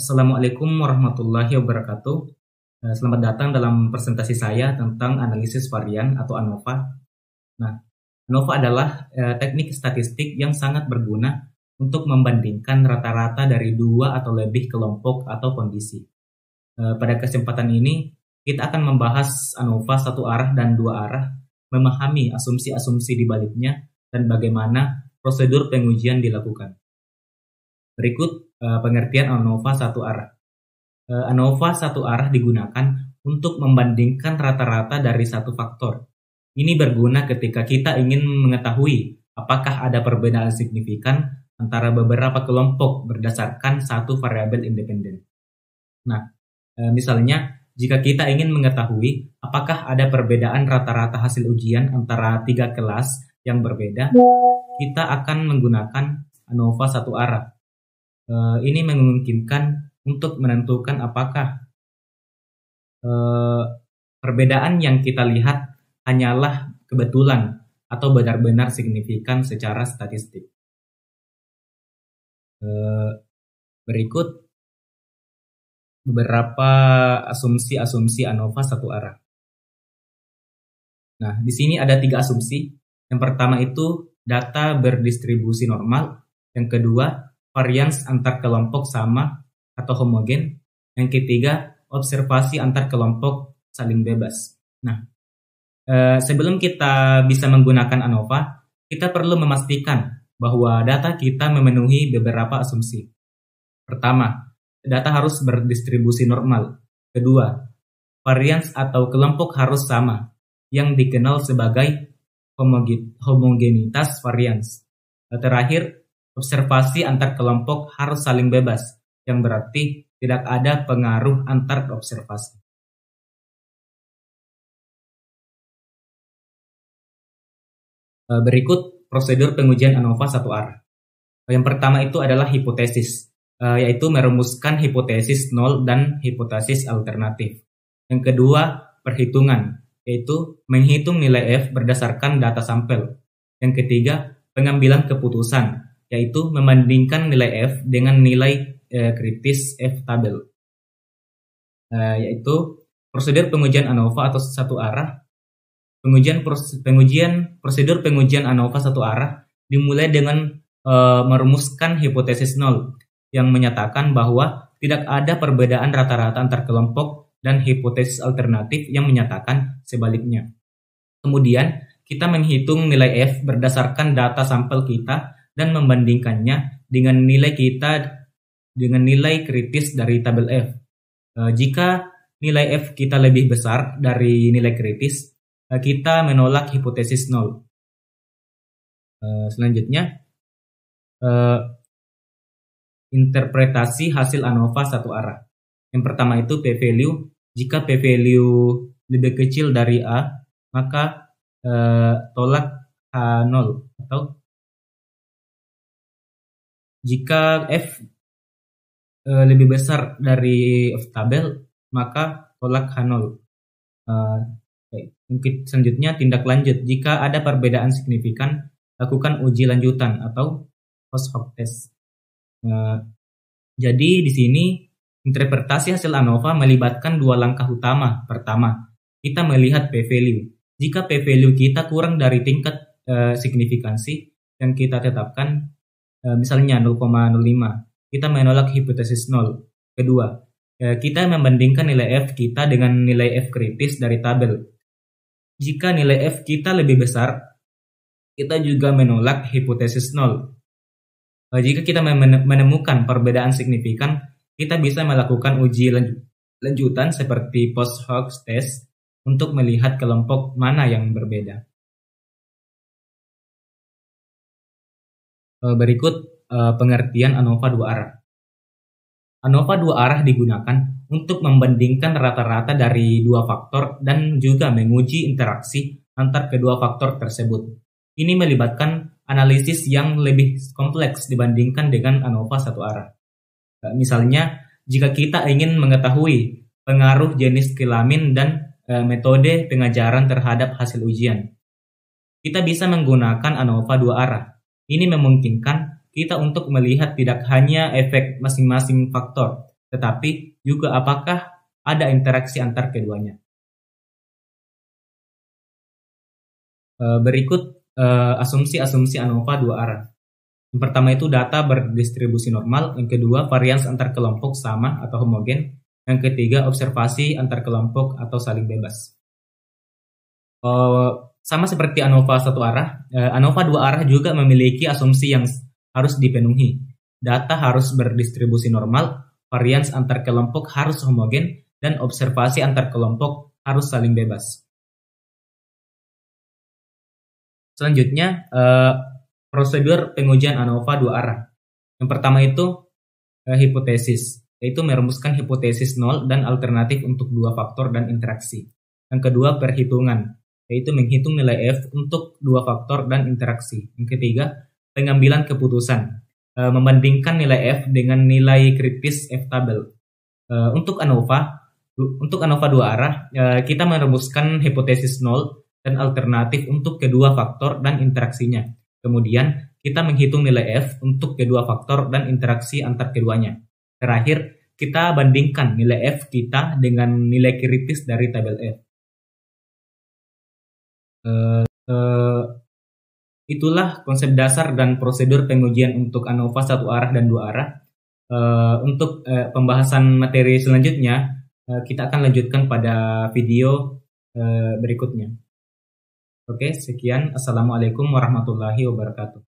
Assalamualaikum warahmatullahi wabarakatuh. Selamat datang dalam presentasi saya tentang analisis varian atau ANOVA. Nah, ANOVA adalah teknik statistik yang sangat berguna untuk membandingkan rata-rata dari dua atau lebih kelompok atau kondisi. Pada kesempatan ini, kita akan membahas ANOVA satu arah dan dua arah, memahami asumsi-asumsi di baliknya, dan bagaimana prosedur pengujian dilakukan. Berikut pengertian ANOVA satu arah. ANOVA satu arah digunakan untuk membandingkan rata-rata dari satu faktor. Ini berguna ketika kita ingin mengetahui apakah ada perbedaan signifikan antara beberapa kelompok berdasarkan satu variabel independen. Nah, misalnya jika kita ingin mengetahui apakah ada perbedaan rata-rata hasil ujian antara tiga kelas yang berbeda, kita akan menggunakan ANOVA satu arah. Ini memungkinkan untuk menentukan apakah perbedaan yang kita lihat hanyalah kebetulan atau benar-benar signifikan secara statistik. Berikut beberapa asumsi-asumsi ANOVA satu arah. Nah, di sini ada 3 asumsi. Yang pertama itu data berdistribusi normal. Yang kedua, varians antar kelompok sama atau homogen. Yang ketiga, observasi antar kelompok saling bebas. Nah, sebelum kita bisa menggunakan ANOVA, kita perlu memastikan bahwa data kita memenuhi beberapa asumsi. Pertama, data harus berdistribusi normal. Kedua, varians atau kelompok harus sama, yang dikenal sebagai homogenitas varians. Terakhir, observasi antar kelompok harus saling bebas, yang berarti tidak ada pengaruh antar observasi. Berikut prosedur pengujian ANOVA satu arah. Yang pertama itu adalah hipotesis, yaitu merumuskan hipotesis nol dan hipotesis alternatif. Yang kedua, perhitungan, yaitu menghitung nilai F berdasarkan data sampel. Yang ketiga, pengambilan keputusan, yaitu membandingkan nilai F dengan nilai kritis F tabel. Yaitu prosedur pengujian ANOVA atau satu arah. Prosedur pengujian ANOVA satu arah dimulai dengan merumuskan hipotesis nol yang menyatakan bahwa tidak ada perbedaan rata-rata antar kelompok dan hipotesis alternatif yang menyatakan sebaliknya. Kemudian kita menghitung nilai F berdasarkan data sampel kita dan membandingkannya dengan nilai kritis dari tabel F. Jika nilai F kita lebih besar dari nilai kritis, kita menolak hipotesis nol. Selanjutnya, interpretasi hasil ANOVA satu arah. Yang pertama itu p-value. Jika p-value lebih kecil dari A, maka tolak H0, atau jika F lebih besar dari F tabel, maka tolak H0. Selanjutnya, tindak lanjut. Jika ada perbedaan signifikan, lakukan uji lanjutan atau post hoc test. Jadi di sini interpretasi hasil ANOVA melibatkan 2 langkah utama. Pertama, kita melihat p-value. Jika p-value kita kurang dari tingkat signifikansi yang kita tetapkan, misalnya 0,05, kita menolak hipotesis nol. Kedua, kita membandingkan nilai F kita dengan nilai F kritis dari tabel. Jika nilai F kita lebih besar, kita juga menolak hipotesis nol. Jika kita menemukan perbedaan signifikan, kita bisa melakukan uji lanjutan seperti post hoc test untuk melihat kelompok mana yang berbeda. Berikut pengertian ANOVA dua arah. ANOVA dua arah digunakan untuk membandingkan rata-rata dari 2 faktor dan juga menguji interaksi antar kedua faktor tersebut. Ini melibatkan analisis yang lebih kompleks dibandingkan dengan ANOVA satu arah. Misalnya, jika kita ingin mengetahui pengaruh jenis kelamin dan metode pengajaran terhadap hasil ujian, kita bisa menggunakan ANOVA dua arah. Ini memungkinkan kita untuk melihat tidak hanya efek masing-masing faktor, tetapi juga apakah ada interaksi antar keduanya. Berikut asumsi-asumsi ANOVA dua arah. Yang pertama itu data berdistribusi normal, yang kedua varians antar kelompok sama atau homogen, yang ketiga observasi antar kelompok atau saling bebas. Sama seperti ANOVA satu arah, ANOVA dua arah juga memiliki asumsi yang harus dipenuhi. Data harus berdistribusi normal, varians antar kelompok harus homogen, dan observasi antar kelompok harus saling bebas. Selanjutnya, prosedur pengujian ANOVA dua arah. Yang pertama itu hipotesis, yaitu merumuskan hipotesis nol dan alternatif untuk dua faktor dan interaksi. Yang kedua perhitungan, yaitu menghitung nilai F untuk dua faktor dan interaksi. Yang ketiga pengambilan keputusan, membandingkan nilai F dengan nilai kritis F tabel. Untuk ANOVA dua arah, kita merumuskan hipotesis nol dan alternatif untuk kedua faktor dan interaksinya. Kemudian, kita menghitung nilai F untuk kedua faktor dan interaksi antar keduanya. Terakhir, kita bandingkan nilai F kita dengan nilai kritis dari tabel F. Itulah konsep dasar dan prosedur pengujian untuk ANOVA satu arah dan dua arah. Untuk pembahasan materi selanjutnya, kita akan lanjutkan pada video berikutnya. Oke, sekian. Assalamualaikum warahmatullahi wabarakatuh.